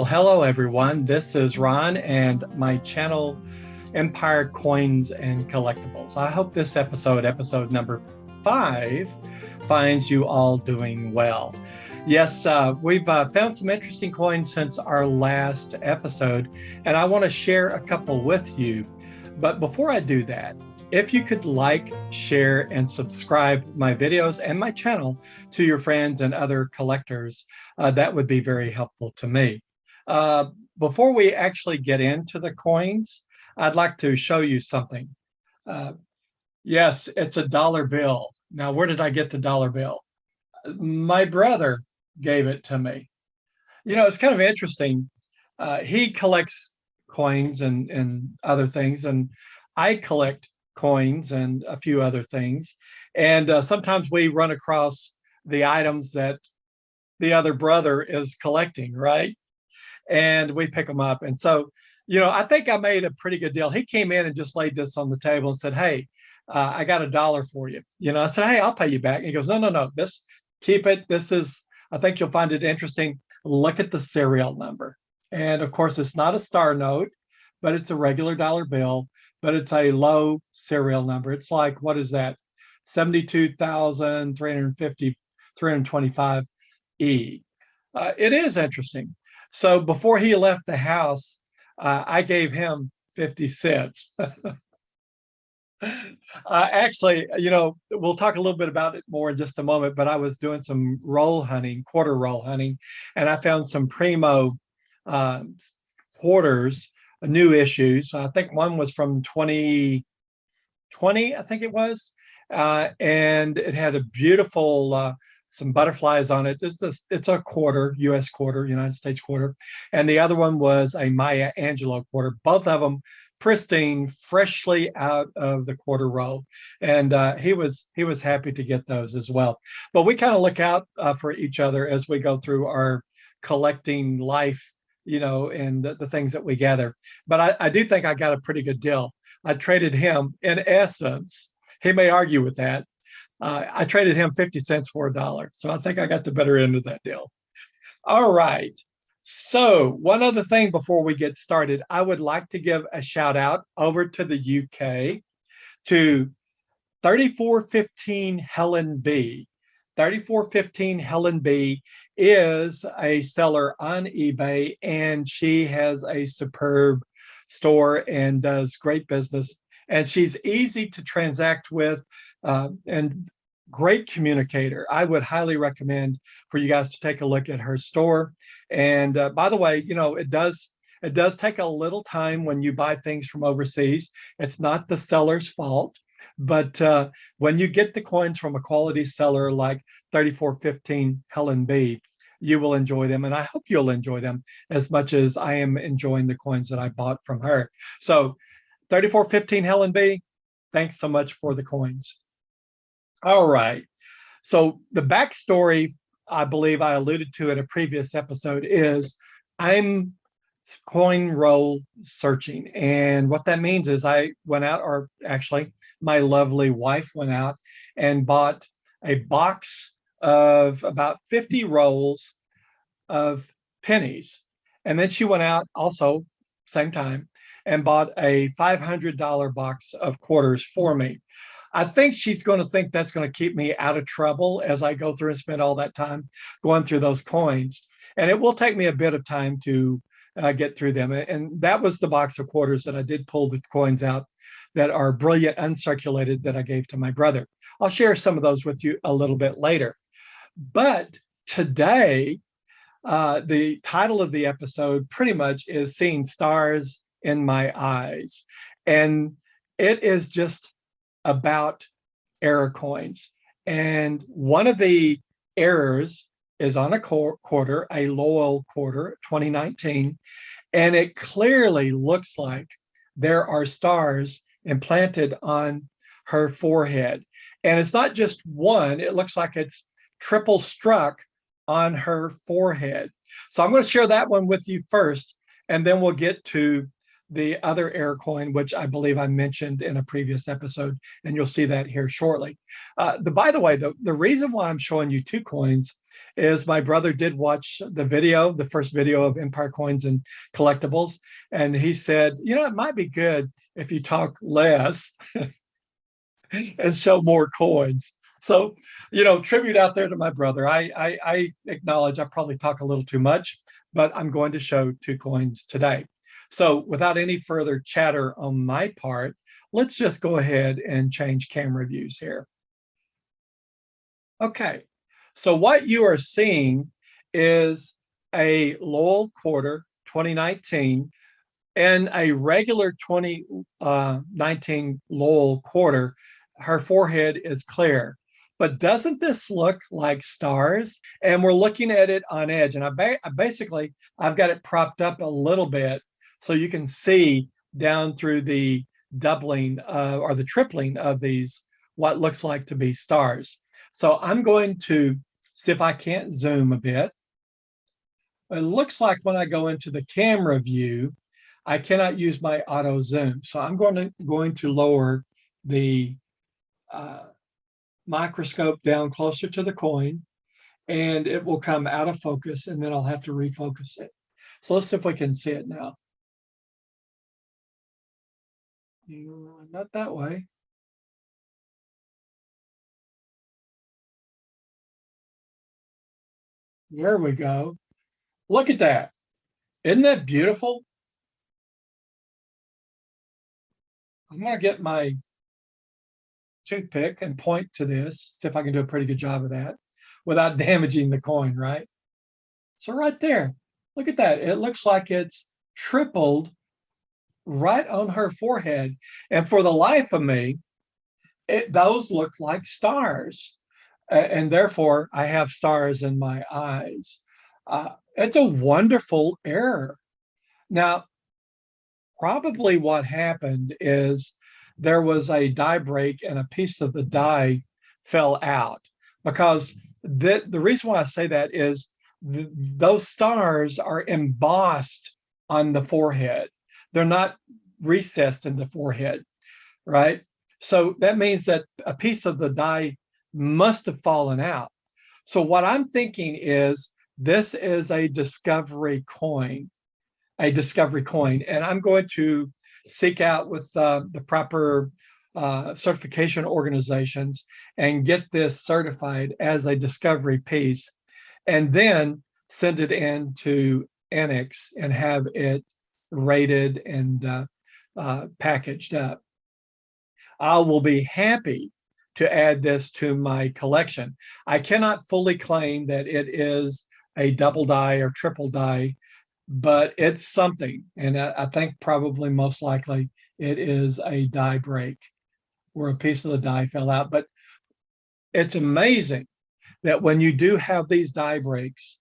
Hello everyone. This is Ron and my channel, Empire Coins and Collectibles. I hope this episode number 5, finds you all doing well. Yes, we've found some interesting coins since our last episode, and I want to share a couple with you. But before I do that, if you could like, share, and subscribe my videos and my channel to your friends and other collectors, that would be very helpful to me. Before we actually get into the coins, I'd like to show you something. Yes, it's a dollar bill. Now, where did I get the dollar bill? My brother gave it to me. You know, it's kind of interesting. He collects coins and other things, and I collect coins and a few other things. And sometimes we run across the items that the other brother is collecting, right? And we pick them up. And so, you know, I think I made a pretty good deal. He came in and just laid this on the table and said, "Hey, I got $1 for you." You know, I said, "Hey, I'll pay you back." And he goes, "No, this, keep it. This is, I think you'll find it interesting. Look at the serial number." And of course, it's not a star note, but it's a regular dollar bill, but it's a low serial number. It's like, what is that? 72,350, 325E. It is interesting. So before he left the house, I gave him 50 cents. Actually, you know, we'll talk a little bit about it more in just a moment, but I was doing some roll hunting, quarter roll hunting, and I found some primo quarters, new issues. I think one was from 2020, I think it was, and it had a beautiful some butterflies on it. It's a quarter, U.S. quarter, United States quarter. And the other one was a Maya Angelou quarter, both of them pristine, freshly out of the quarter roll. And he was happy to get those as well. But we kind of look out for each other as we go through our collecting life, you know, and the things that we gather. But I do think I got a pretty good deal. I traded him, in essence, he may argue with that, I traded him 50 cents for $1. So I think I got the better end of that deal. All right. So one other thing before we get started, I would like to give a shout out over to the UK to 3415 Helen B. 3415 Helen B is a seller on eBay, and she has a superb store and does great business. And she's easy to transact with, and great communicator. I would highly recommend for you guys to take a look at her store. And by the way, you know, it does take a little time when you buy things from overseas. It's not the seller's fault, but when you get the coins from a quality seller like 3415 Helen B, you will enjoy them, and I hope you'll enjoy them as much as I am enjoying the coins that I bought from her. So 3415 Helen B, thanks so much for the coins. All right. So the backstory, I believe I alluded to in a previous episode, is I'm coin roll searching. And what that means is I went out, or actually my lovely wife went out and bought a box of about 50 rolls of pennies. And then she went out also, same time, and bought a $500 box of quarters for me. I think she's going to think that's going to keep me out of trouble as I go through and spend all that time going through those coins. And it will take me a bit of time to get through them. And that was the box of quarters that I did pull the coins out that are brilliant, uncirculated, that I gave to my brother. I'll share some of those with you a little bit later. But today, the title of the episode pretty much is Seeing Stars in My Eyes. And it is just about error coins. And one of the errors is on a quarter, a Lowell quarter, 2019. And it clearly looks like there are stars implanted on her forehead. And it's not just one, it looks like it's triple struck on her forehead. So I'm going to share that one with you first, and then we'll get to the other air coin, which I believe I mentioned in a previous episode, and you'll see that here shortly. By the way, the reason why I'm showing you two coins is my brother did watch the video, the first video of Empire Coins and Collectibles, and he said, it might be good if you talk less and show more coins. So, tribute out there to my brother. I acknowledge I probably talk a little too much, but I'm going to show two coins today. So without any further chatter on my part, let's just go ahead and change camera views here. Okay, so what you are seeing is a Lowell quarter 2019 and a regular 2019 Lowell quarter. Her forehead is clear. But doesn't this look like stars? And we're looking at it on edge. And I've got it propped up a little bit so you can see down through the doubling or the tripling of these, what looks like to be stars. So I'm going to see if I can't zoom a bit. It looks like when I go into the camera view, I cannot use my auto zoom. So I'm going to lower the microscope down closer to the coin, and it will come out of focus, and then I'll have to refocus it. So let's see if we can see it now. Not that way. There we go. Look at that. Isn't that beautiful? I'm going to get my toothpick and point to this, see if I can do a pretty good job of that without damaging the coin, right? So right there, look at that. It looks like it's tripled right on her forehead. And for the life of me, those look like stars. And therefore, I have stars in my eyes. It's a wonderful error. Now, probably what happened is there was a die break and a piece of the die fell out, because the reason why I say that is those stars are embossed on the forehead. They're not recessed in the forehead, right? So that means that a piece of the die must have fallen out. So what I'm thinking is this is a discovery coin, and I'm going to seek out with the proper certification organizations and get this certified as a discovery piece, and then send it in to Annex and have it rated and packaged up. I will be happy to add this to my collection. I cannot fully claim that it is a double die or triple die, but it's something. And I think probably most likely it is a die break where a piece of the die fell out. But it's amazing that when you do have these die breaks,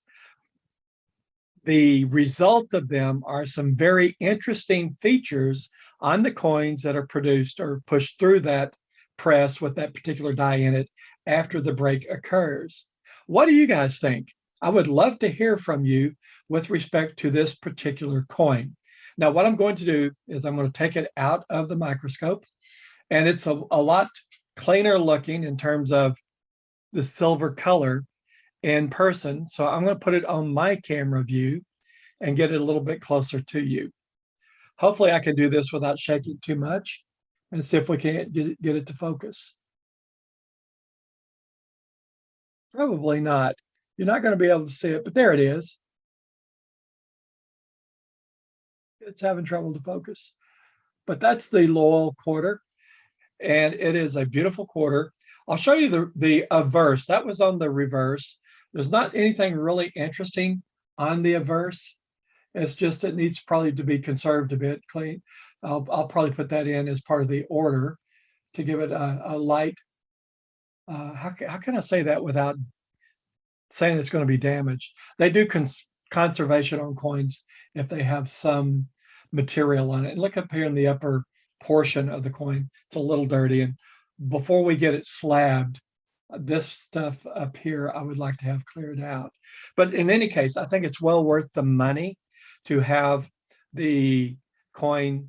the result of them are some very interesting features on the coins that are produced or pushed through that press with that particular die in it after the break occurs. What do you guys think? I would love to hear from you with respect to this particular coin. Now, what I'm going to do is I'm going to take it out of the microscope, and it's a lot cleaner looking in terms of the silver color in person. So I'm going to put it on my camera view and get it a little bit closer to you. Hopefully I can do this without shaking too much, and see if we can get it to focus. Probably not. You're not going to be able to see it, but there it is. It's having trouble to focus. But that's the Lowell quarter, and it is a beautiful quarter. I'll show you the averse. That was on the reverse. There's not anything really interesting on the averse. It's just it needs probably to be conserved a bit, clean. I'll probably put that in as part of the order to give it a light. How can I say that without saying it's going to be damaged? They do conservation on coins if they have some material on it. And look up here in the upper portion of the coin. It's a little dirty. And before we get it slabbed, this stuff up here, I would like to have cleared out. But in any case, I think it's well worth the money to have the coin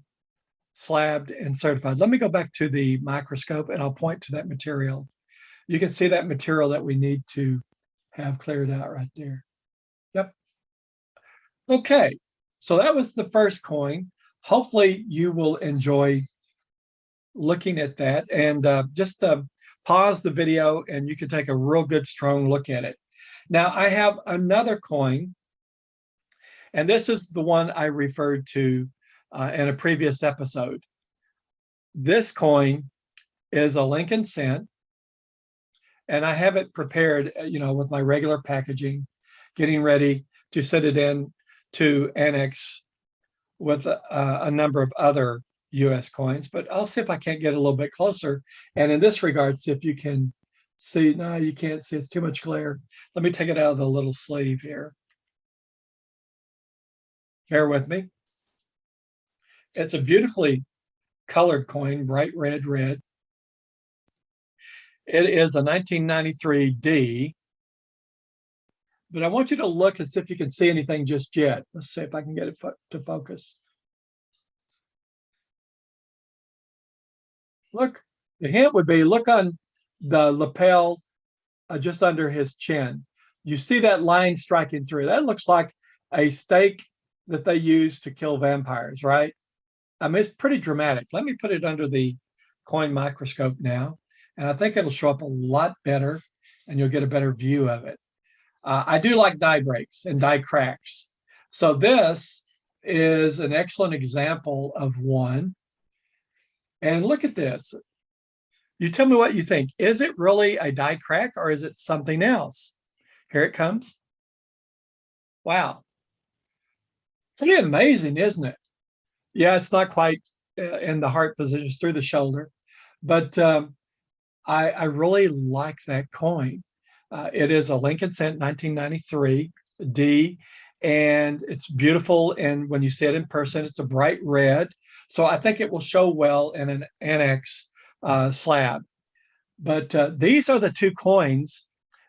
slabbed and certified. Let me go back to the microscope and I'll point to that material. You can see that material that we need to have cleared out right there. Yep. Okay, so that was the first coin. Hopefully you will enjoy looking at that, and just pause the video and you can take a real good strong look at it. Now I have another coin, and this is the one I referred to in a previous episode. This coin is a Lincoln cent, and I have it prepared, with my regular packaging, getting ready to set it in to annex with a number of other US coins, but I'll see if I can't get a little bit closer. And in this regard, see if you can see. No, you can't see, it's too much glare. Let me take it out of the little sleeve here. Bear with me. It's a beautifully colored coin, bright red. It is a 1993 D, but I want you to look and see if you can see anything just yet. Let's see if I can get it to focus. Look, the hint would be, look on the lapel just under his chin. You see that line striking through. That looks like a stake that they use to kill vampires, right? I mean, it's pretty dramatic. Let me put it under the coin microscope now, and I think it'll show up a lot better, and you'll get a better view of it. I do like die breaks and die cracks. So this is an excellent example of one. And look at this. You tell me what you think. Is it really a die crack or is it something else? Here it comes. Wow. Pretty amazing, isn't it? Yeah, it's not quite in the heart position, it's through the shoulder. But I really like that coin. It is a Lincoln cent 1993 D, and it's beautiful. And when you see it in person, it's a bright red. So I think it will show well in an annex slab. But these are the two coins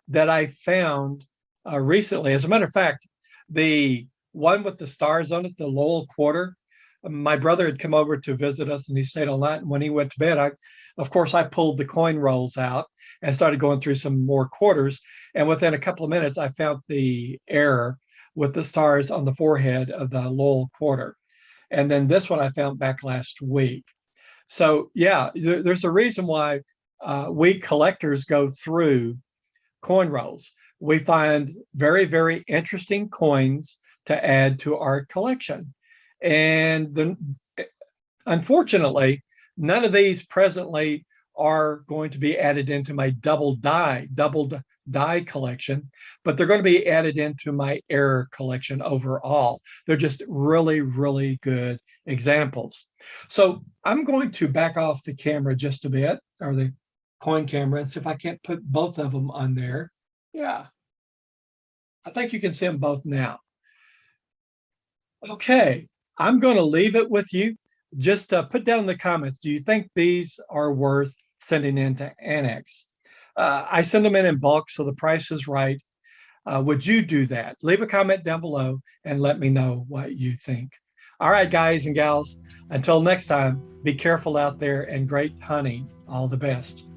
that I found recently. As a matter of fact, the one with the stars on it, the Lowell quarter, my brother had come over to visit us and he stayed all night. And when he went to bed, of course, I pulled the coin rolls out and started going through some more quarters. And within a couple of minutes, I found the error with the stars on the forehead of the Lowell quarter. And then this one I found back last week. So yeah, there's a reason why we collectors go through coin rolls. We find very, very interesting coins to add to our collection. And unfortunately, none of these presently are going to be added into my doubled die collection, but they're going to be added into my error collection overall. They're just really, really good examples. So I'm going to back off the camera just a bit, or the coin camera, and see if I can't put both of them on there. Yeah, I think you can see them both now. Okay, I'm going to leave it with you. Just put down in the comments, do you think these are worth sending into annex? I send them in bulk, so the price is right. Would you do that? Leave a comment down below and let me know what you think. All right, guys and gals, until next time, be careful out there and great hunting. All the best.